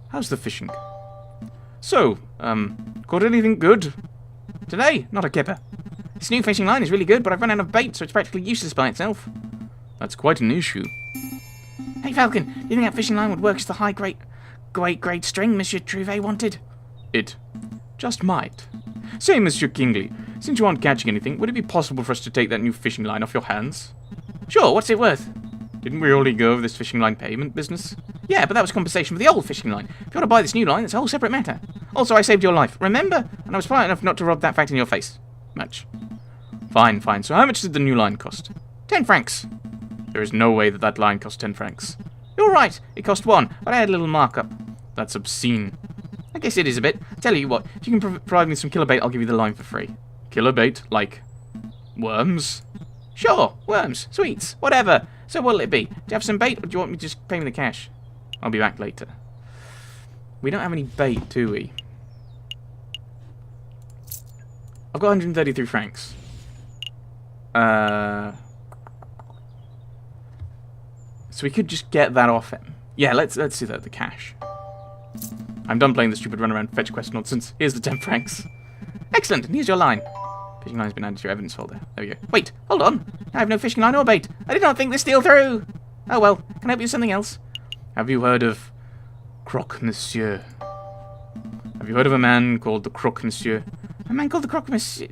How's the fishing? So, caught anything good? Today, not a kipper. This new fishing line is really good, but I've run out of bait, so it's practically useless by itself. That's quite an issue. Hey, Falcon, do you think that fishing line would work as the high grade string Monsieur Trouvé wanted? It just might. Say, Monsieur Kingley, since you aren't catching anything, would it be possible for us to take that new fishing line off your hands? Sure, what's it worth? Didn't we already go over this fishing line payment business? Yeah, but that was compensation for the old fishing line. If you want to buy this new line, it's a whole separate matter. Also, I saved your life, remember? And I was polite enough not to rub that fact in your face. Much. Fine, fine. So how much did the new line cost? 10 francs. There is no way that that line cost 10 francs. You're right, it cost 1, but I had a little markup. That's obscene. I guess it is a bit. Tell you what, if you can provide me some killer bait, I'll give you the line for free. Killer bait? Like worms? Sure, worms, sweets, whatever. So what'll it be? Do you have some bait, or do you want me to just pay me the cash? I'll be back later. We don't have any bait, do we? I've got 133 francs. So we could just get that off him. Yeah, let's do that, the cash. I'm done playing the stupid run around fetch quest nonsense. Here's the 10 francs. Excellent, and here's your line. Fishing line's been added to your evidence folder. There we go. Wait, hold on. I have no fishing line or bait. I did not think this deal through. Oh well, can I help you with something else? Have you heard of Croque Monsieur? Have you heard of a man called the Croque Monsieur? A man called the Croque Monsieur?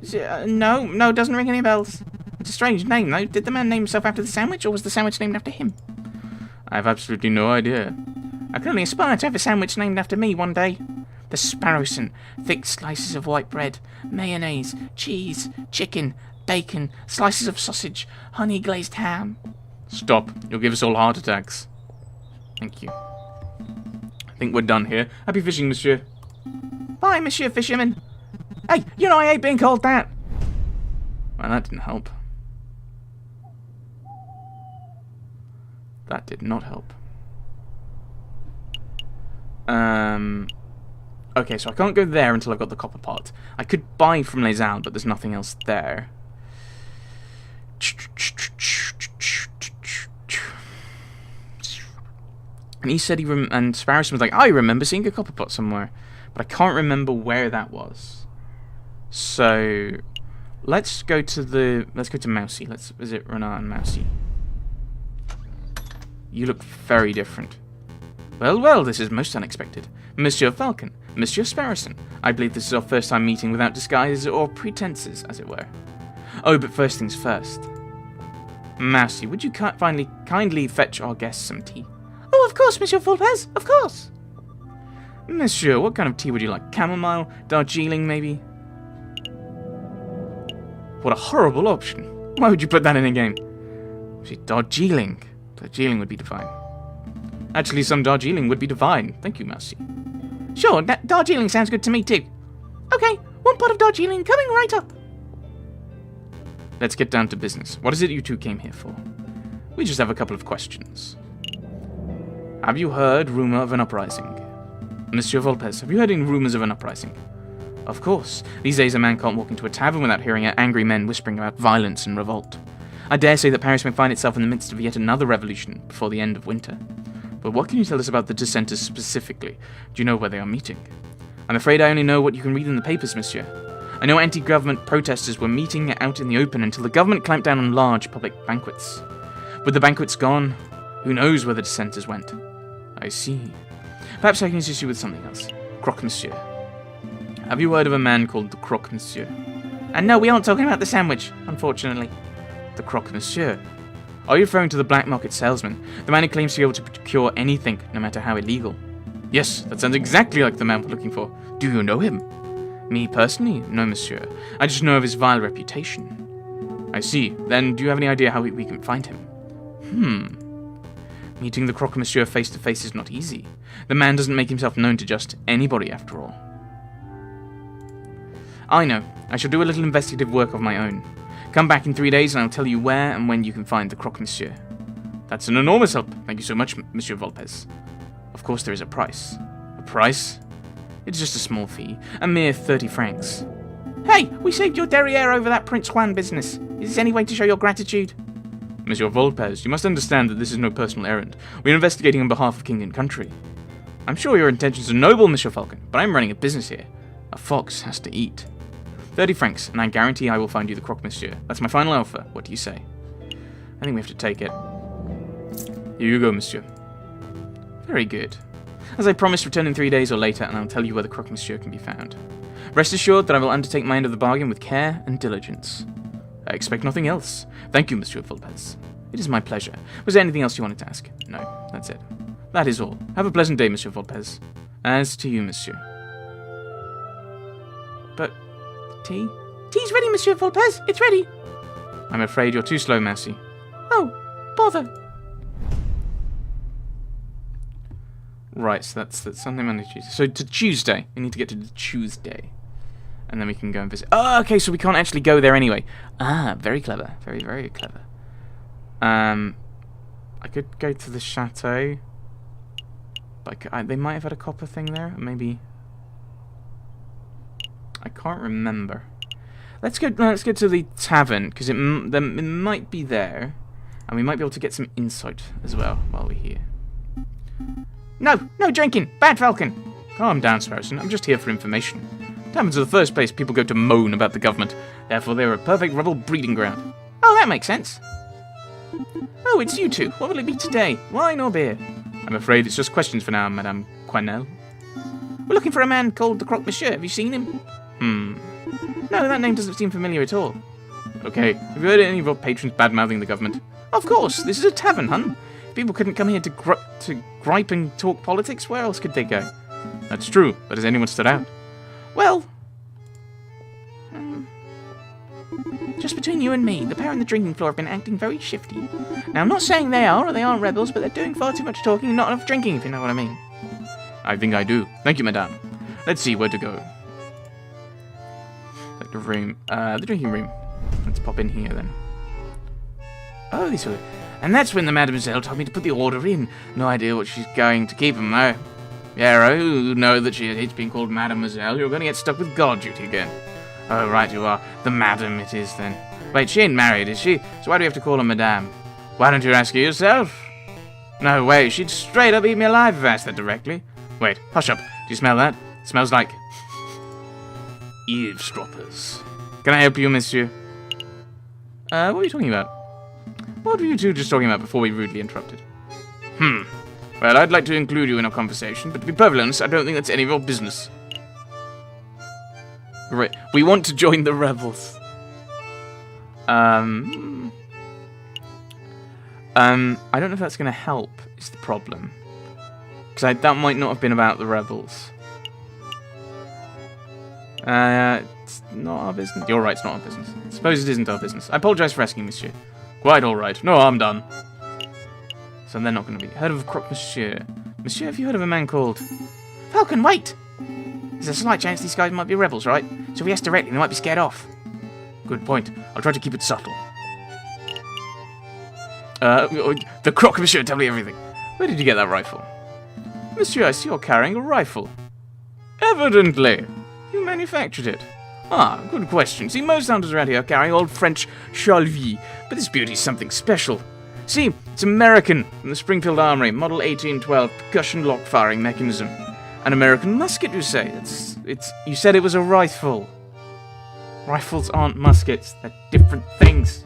No, doesn't ring any bells. It's a strange name, though. Did the man name himself after the sandwich, or was the sandwich named after him? I have absolutely no idea. I can only aspire to have a sandwich named after me one day. The Sparrowson, thick slices of white bread, mayonnaise, cheese, chicken, bacon, slices of sausage, honey glazed ham. Stop. You'll give us all heart attacks. Thank you. I think we're done here. Happy fishing, monsieur. Bye, Monsieur Fisherman. Hey, you know I hate being called that. Well, that didn't help. That did not help. Okay, so I can't go there until I've got the copper pot. I could buy from Les Halles, but there's nothing else there. And he said and Sparrowson was like, I remember seeing a copper pot somewhere, but I can't remember where that was. So let's go to Mousy. Let's visit Renard and Mousy. You look very different. Well, this is most unexpected. Monsieur Falcon, Monsieur Sparrowson. I believe this is our first time meeting without disguises or pretenses, as it were. Oh, but first things first. Mousy, would you kindly fetch our guests some tea? Oh, of course, Monsieur Volpez, of course. Monsieur, what kind of tea would you like? Chamomile? Darjeeling, maybe? What a horrible option. Why would you put that in a game? See, Darjeeling. Darjeeling would be divine. Actually, some Darjeeling would be divine. Thank you, Mousy. Sure, Darjeeling sounds good to me too. Okay, 1 pot of Darjeeling coming right up. Let's get down to business. What is it you two came here for? We just have a couple of questions. Have you heard rumor of an uprising? Monsieur Volpez, have you heard any rumors of an uprising? Of course. These days a man can't walk into a tavern without hearing angry men whispering about violence and revolt. I dare say that Paris may find itself in the midst of yet another revolution before the end of winter. But what can you tell us about the dissenters specifically? Do you know where they are meeting? I'm afraid I only know what you can read in the papers, monsieur. I know anti-government protesters were meeting out in the open until the government clamped down on large public banquets. With the banquets gone, who knows where the dissenters went? I see. Perhaps I can assist you with something else. Croque Monsieur. Have you heard of a man called the Croque Monsieur? And no, we aren't talking about the sandwich, unfortunately. The Croque Monsieur? Are you referring to the black market salesman? The man who claims to be able to procure anything, no matter how illegal? Yes, that sounds exactly like the man we're looking for. Do you know him? Me personally? No, monsieur. I just know of his vile reputation. I see. Then, do you have any idea how we can find him? Meeting the Croque Monsieur face to face is not easy. The man doesn't make himself known to just anybody, after all. I know. I shall do a little investigative work of my own. Come back in 3 days and I'll tell you where and when you can find the Croque Monsieur. That's an enormous help. Thank you so much, Monsieur Volpez. Of course there is a price. A price? It's just a small fee. A mere 30 francs. Hey, we saved your derriere over that Prince Juan business. Is this any way to show your gratitude? Monsieur Volpez, you must understand that this is no personal errand. We are investigating on behalf of king and country. I'm sure your intentions are noble, Monsieur Falcon, but I'm running a business here. A fox has to eat. 30 francs, and I guarantee I will find you the croque monsieur. That's my final offer. What do you say? I think we have to take it. Here you go, monsieur. Very good. As I promised, return in 3 days or later, and I'll tell you where the croque monsieur can be found. Rest assured that I will undertake my end of the bargain with care and diligence. I expect nothing else. Thank you, Monsieur Volpez. It is my pleasure. Was there anything else you wanted to ask? No, that's it. That is all. Have a pleasant day, Monsieur Volpez. As to you, monsieur. But, tea? Tea's ready, Monsieur Volpez. It's ready. I'm afraid you're too slow, Massey. Oh, bother. Right, so that's Sunday, Monday, Tuesday. So to Tuesday. We need to get to Tuesday. And then we can go and visit. Oh, okay, so we can't actually go there anyway. Ah, very clever. Very, very clever. I could go to the chateau. But they might have had a copper thing there. Maybe. I can't remember. Let's go to the tavern, because it might be there. And we might be able to get some insight as well while we're here. No drinking. Bad Falcon. Calm down, Sparrowson. I'm just here for information. Taverns are the first place people go to moan about the government. Therefore, they're a perfect rebel breeding ground. Oh, that makes sense. Oh, it's you two. What will it be today? Wine or beer? I'm afraid it's just questions for now, Madame Quinel. We're looking for a man called the Croque Monsieur. Have you seen him? No, that name doesn't seem familiar at all. Okay. Have you heard any of your patrons bad-mouthing the government? Of course. This is a tavern, hun. If people couldn't come here to gripe and talk politics, where else could they go? That's true, but has anyone stood out? Well, just between you and me, the pair on the drinking floor have been acting very shifty. Now, I'm not saying they are or they aren't rebels, but they're doing far too much talking and not enough drinking, if you know what I mean. I think I do. Thank you, madame. Let's see where to go. Like the room. The drinking room. Let's pop in here, then. Oh, this way. And that's when the mademoiselle told me to put the order in. No idea what she's going to keep him, though. Yeah, you know that she hates being called mademoiselle. You're going to get stuck with guard duty again. Oh, right you are. The madam it is, then. Wait, she ain't married, is she? So why do we have to call her madame? Why don't you ask her yourself? No way, she'd straight up eat me alive if I asked that directly. Wait, hush up. Do you smell that? It smells like eavesdroppers. Can I help you, monsieur? What were you talking about? What were you two just talking about before we rudely interrupted? Well, I'd like to include you in our conversation, but to be perfectly honest, I don't think that's any of your business. Right, we want to join the rebels. I don't know if that's going to help, is the problem. Because that might not have been about the rebels. It's not our business. You're right, it's not our business. I suppose it isn't our business. I apologize for asking, monsieur. Quite alright. No, I'm done. So they're not going to be. Heard of Croque Monsieur? Monsieur, have you heard of a man called... Falcon, wait! There's a slight chance these guys might be rebels, right? So if we ask directly, they might be scared off. Good point. I'll try to keep it subtle. The Croque Monsieur, tell me everything. Where did you get that rifle? Monsieur, I see you're carrying a rifle. Evidently. You manufactured it. Ah, good question. See, most hunters around here are carrying old French Chalvis, but this beauty's something special. See, it's American, from the Springfield Armory, model 1812, percussion lock firing mechanism. An American musket, you say? You said it was a rifle. Rifles aren't muskets, they're different things.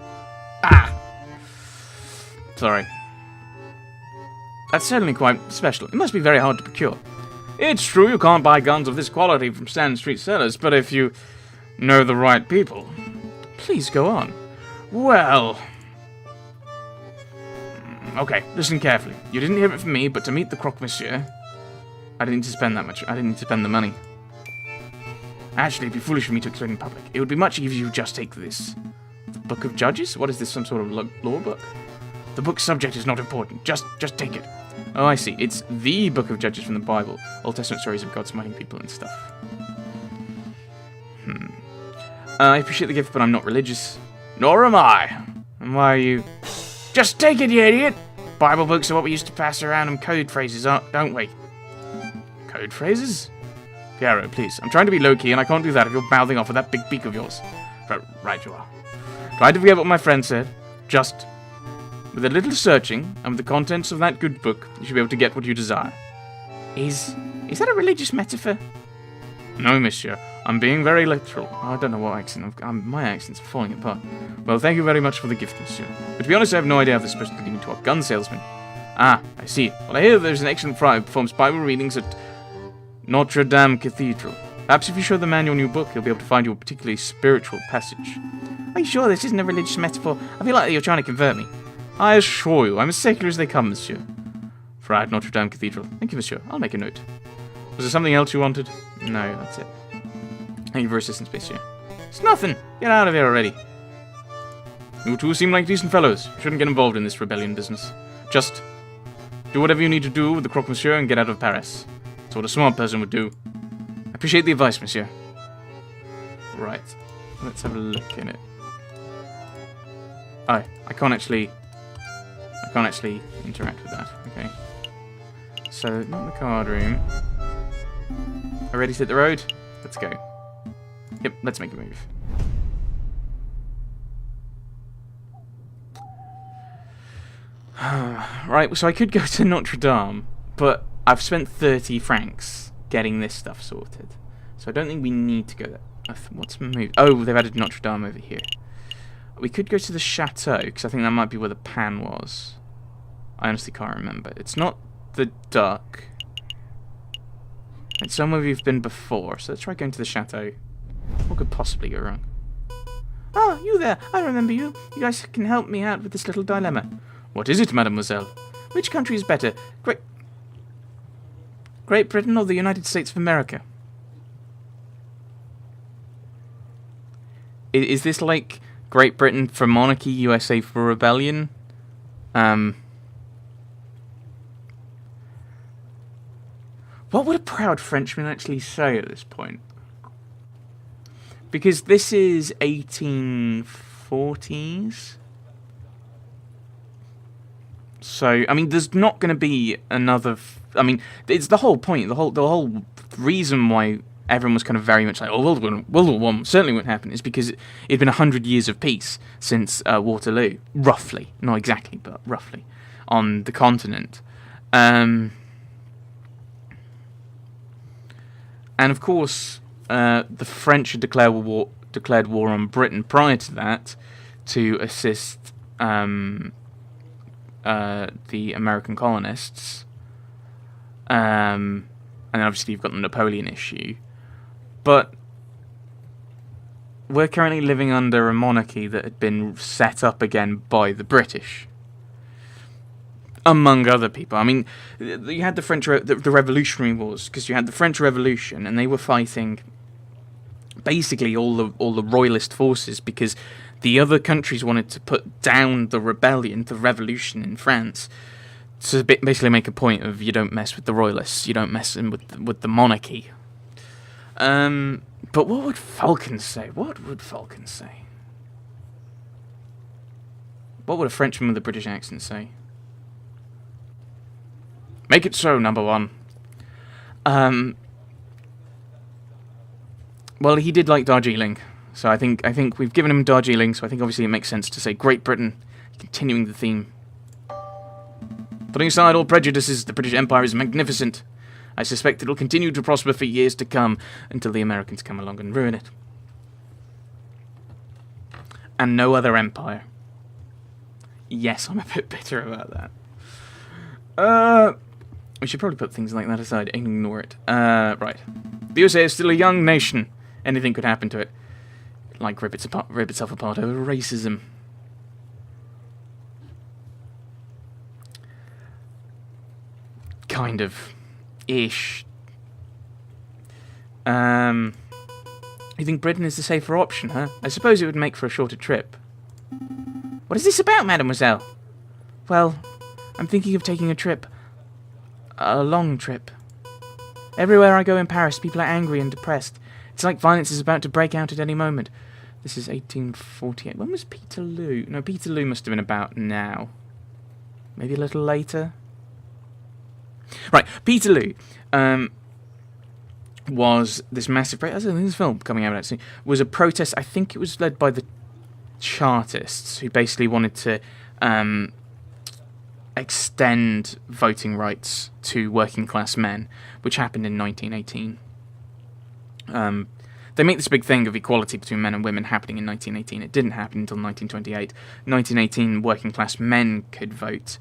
Ah! Sorry. That's certainly quite special. It must be very hard to procure. It's true you can't buy guns of this quality from Stand Street sellers, but if you know the right people... Please go on. Well... Okay, listen carefully. You didn't hear it from me, but to meet the Croque Monsieur, I didn't need to spend that much. I didn't need to spend the money. Actually, it'd be foolish for me to explain in public. It would be much easier if you just take this. The Book of Judges? What is this, some sort of law book? The book's subject is not important. Just take it. Oh, I see. It's the Book of Judges from the Bible. Old Testament stories of God smiting people and stuff. I appreciate the gift, but I'm not religious. Nor am I. And why are you... Just take it, you idiot! Bible books are what we used to pass around and code phrases, don't we? Code phrases? Piero, please. I'm trying to be low-key, and I can't do that if you're mouthing off with that big beak of yours. Right you are. Try to forget what my friend said. Just... with a little searching, and with the contents of that good book, you should be able to get what you desire. Is that a religious metaphor? No, monsieur. I'm being very literal. I don't know what accent. My accent's falling apart. Well, thank you very much for the gift, monsieur. But to be honest, I have no idea how this is supposed to lead into a gun salesman. Ah, I see. Well, I hear there's an excellent friar who performs Bible readings at Notre Dame Cathedral. Perhaps if you show the man your new book, he'll be able to find you a particularly spiritual passage. Are you sure this isn't a religious metaphor? I feel like you're trying to convert me. I assure you, I'm as secular as they come, monsieur. Friar at Notre Dame Cathedral. Thank you, monsieur. I'll make a note. Was there something else you wanted? No, that's it. Thank you for assistance, monsieur. It's nothing. Get out of here already. You two seem like decent fellows. You shouldn't get involved in this rebellion business. Just do whatever you need to do with the croque monsieur and get out of Paris. That's what a smart person would do. I appreciate the advice, monsieur. Right. Let's have a look in it. Oh, I can't actually interact with that. Okay. So, not the card room. Are we ready to hit the road? Let's go. Yep, let's make a move. Right, so I could go to Notre Dame, but I've spent 30 francs getting this stuff sorted. So I don't think we need to go there. What's moved? Oh, they've added Notre Dame over here. We could go to the chateau, because I think that might be where the pan was. I honestly can't remember. It's not the duck. It's somewhere we've been before, so let's try going to the chateau. What could possibly go wrong? Ah, you there. I remember you. You guys can help me out with this little dilemma. What is it, mademoiselle? Which country is better? Great Britain or the United States of America? Is this like Great Britain for monarchy, USA for rebellion? What would a proud Frenchman actually say at this point? Because this is 1840s. So, I mean, there's not going to be another... I mean, it's the whole point, the whole reason why everyone was kind of very much like, oh, World War I certainly wouldn't happen, is because it'd been 100 years of peace since Waterloo, roughly, not exactly, but roughly, on the continent. And of course, the French had declared war on Britain prior to that to assist the American colonists. And then obviously you've got the Napoleon issue. But we're currently living under a monarchy that had been set up again by the British, among other people. I mean, you had the Revolutionary Wars, because you had the French Revolution, and they were fighting basically all the royalist forces, because the other countries wanted to put down the rebellion, the revolution in France, to basically make a point of, you don't mess with the royalists, you don't mess with the monarchy. But what would Falcon say? What would Falcon say? What would a Frenchman with a British accent say? Make it so, number one. Well, he did like Darjeeling, so I think we've given him Darjeeling, so I think obviously it makes sense to say Great Britain, continuing the theme. Putting aside all prejudices, the British Empire is magnificent. I suspect it'll continue to prosper for years to come, until the Americans come along and ruin it. And no other empire. Yes, I'm a bit bitter about that. We should probably put things like that aside and ignore it. Right. The USA is still a young nation. Anything could happen to it. Like rip itself apart over racism. Kind of. Ish. You think Britain is the safer option, huh? I suppose it would make for a shorter trip. What is this about, mademoiselle? Well, I'm thinking of taking a trip. A long trip. Everywhere I go in Paris, people are angry and depressed. It's like violence is about to break out at any moment. This is 1848. When was Peterloo? No, Peterloo must have been about now. Maybe a little later? Right, Peterloo was this massive... this film coming out actually was a protest. I think it was led by the Chartists, who basically wanted to extend voting rights to working class men, which happened in 1918. They make this big thing of equality between men and women happening in 1918. It didn't happen until 1928. 1918, working class men could vote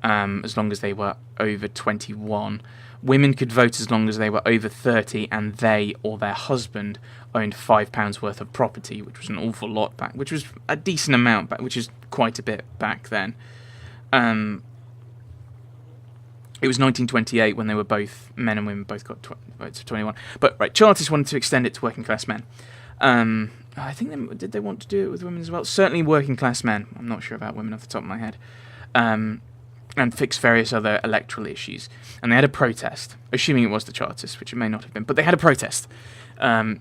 as long as they were over 21. Women could vote as long as they were over 30, and they or their husband owned £5 worth of property, which was an awful lot back, which was a decent amount back, which is quite a bit back then. It was 1928 when they were both, men and women both got votes of 21. But, right, Chartists wanted to extend it to working class men. I think, did they want to do it with women as well? Certainly working class men. I'm not sure about women off the top of my head. And fix various other electoral issues. And they had a protest, assuming it was the Chartists, which it may not have been. But they had a protest. It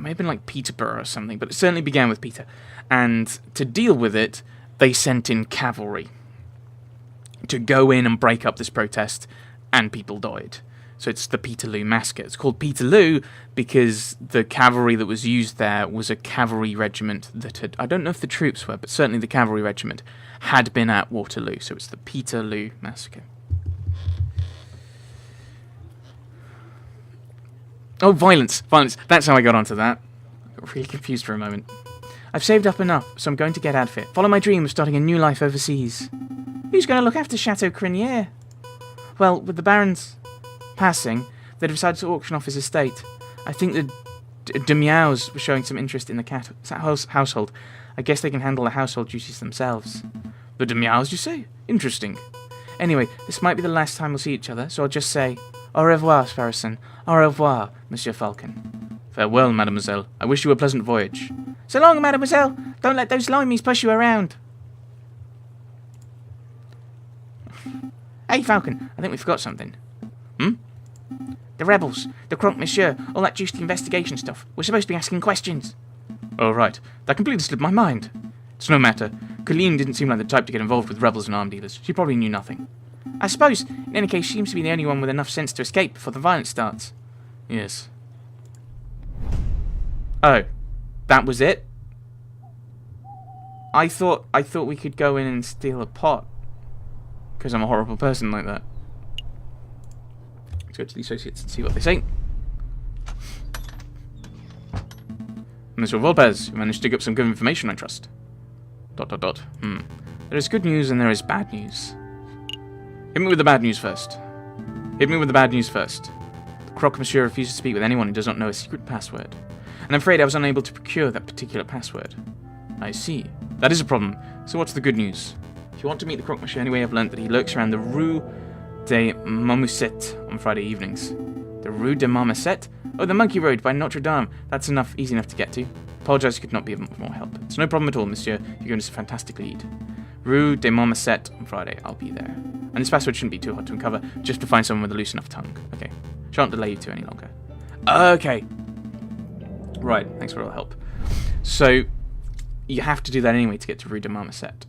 may have been like Peterborough or something, but it certainly began with Peter. And to deal with it, they sent in cavalry to go in and break up this protest, and people died. So it's the Peterloo Massacre. It's called Peterloo because the cavalry that was used there was a cavalry regiment that had, I don't know if the troops were, but certainly the cavalry regiment had been at Waterloo. So it's the Peterloo Massacre. Oh, violence. Violence. That's how I got onto that. I got really confused for a moment. I've saved up enough, so I'm going to get outfit. Follow my dream of starting a new life overseas. Who's going to look after Chateau Crinier? Well, with the Baron's passing, they decided to auction off his estate. I think the de Meows were showing some interest in the cat household. I guess they can handle the household duties themselves. The de Meows, you say? Interesting. Anyway, this might be the last time we'll see each other, so I'll just say, au revoir, Sparrowson. Au revoir, Monsieur Falcon. Farewell, mademoiselle. I wish you a pleasant voyage. So long, mademoiselle. Don't let those limeys push you around. Hey, Falcon, I think we forgot something. The rebels, the Croque Monsieur, all that juicy investigation stuff. We're supposed to be asking questions. Oh, right. That completely slipped my mind. It's no matter. Colleen didn't seem like the type to get involved with rebels and armed dealers. She probably knew nothing. I suppose, in any case, she seems to be the only one with enough sense to escape before the violence starts. Yes. Oh, that was it? I thought we could go in and steal a pot. Because I'm a horrible person like that. Let's go to the associates and see what they say. Mr. Volpez, you managed to dig up some good information, I trust. ... There is good news and there is bad news. Hit me with the bad news first. Hit me with the bad news first. The Croque Monsieur refuses to speak with anyone who does not know a secret password. And I'm afraid I was unable to procure that particular password. I see. That is a problem. So what's the good news? If you want to meet the Croque Monsieur anyway, I've learnt that he lurks around the Rue des Marmousets on Friday evenings. The Rue des Marmousets? Oh, the Monkey Road by Notre Dame. That's easy enough to get to. Apologise, could not be of more help. It's no problem at all, monsieur. You're going to fantastically eat. Rue des Marmousets on Friday. I'll be there. And this password shouldn't be too hard to uncover, just to find someone with a loose enough tongue. Okay. Shan't delay you two any longer. Okay. Right, thanks for all the help. So, you have to do that anyway to get to Rue des Marmousets.